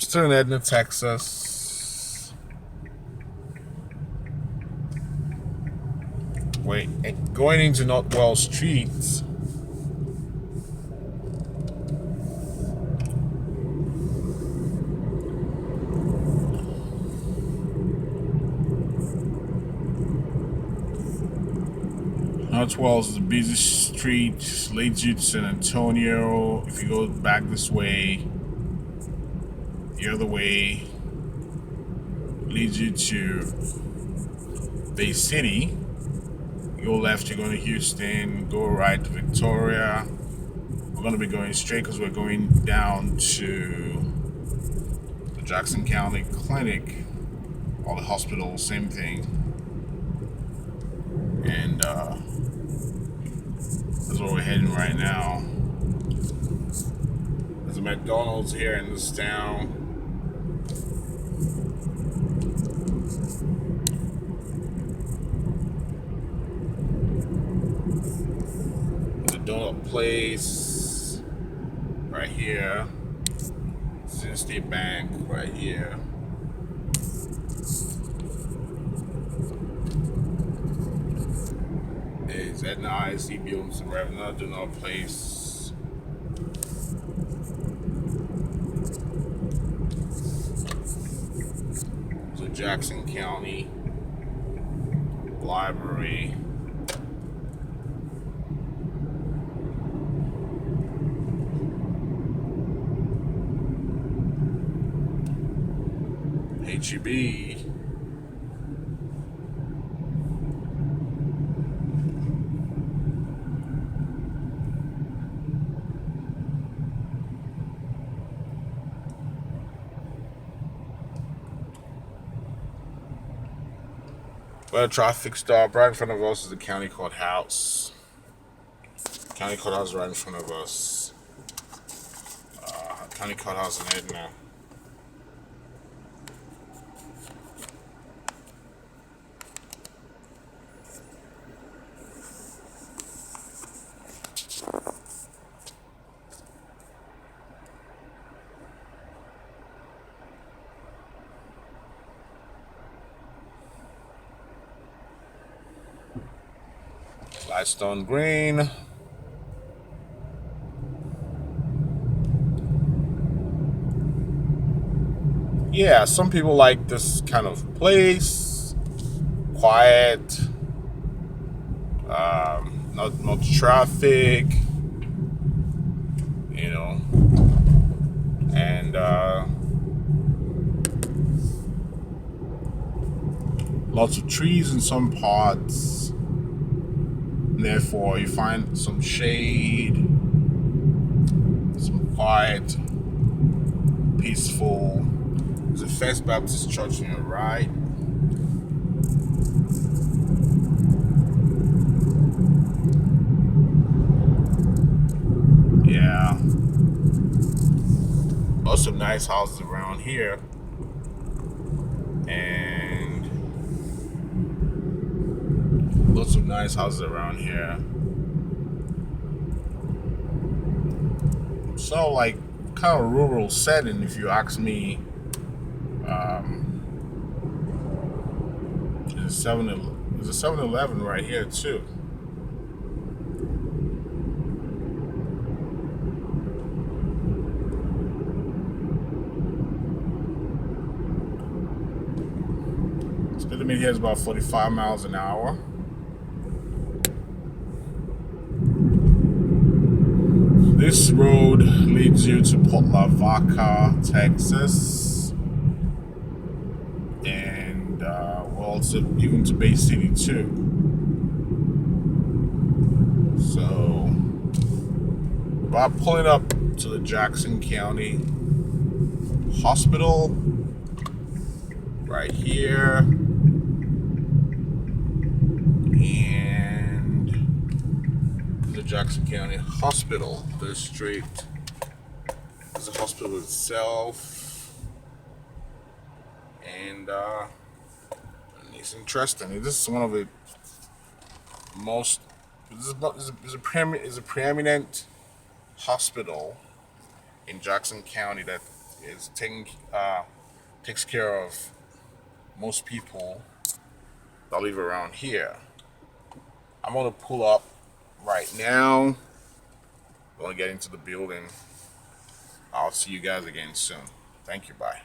Still in Edna, Texas. Wait, going into Northwell Streets. Northwell is a busy street, leads you to San Antonio. If you go back this way, the other way leads you to Bay City. You go left, you're going to Houston. Go right to Victoria. We're going to be going straight because we're going down to the Jackson County Clinic, or the hospital, same thing. And that's where we're heading right now. There's a McDonald's here in this town. There's a donut place right here. City State Bank right here. It's Edna IC building some revenue, donut place. The Jackson County Library. HEB. But a traffic stop right in front of us is the county courthouse. County courthouse right in front of us. County courthouse in Edna. Lights stone green. Yeah, some people like this kind of place. Quiet. Not much traffic. You know. And lots of trees in some parts. Therefore, you find some shade, some quiet, peaceful. There's a First Baptist Church on your right. Yeah. Lots of nice houses around here. And lots of nice houses around here. So, like, kind of rural setting, if you ask me. There's a 7-Eleven right here too. Speed limit here is about 45 miles an hour. This road leads you to Vaca, Texas, and also even to Bay City too. So, about pulling up to the Jackson County Hospital right here, and the Jackson County Hospital District. There's the hospital itself, and it's interesting. This is one of the most. This is a preeminent hospital in Jackson County that It's taking takes care of most people that live around here. I'm gonna pull up right now. I'm gonna get into the building. I'll see you guys again soon. Thank you. Bye.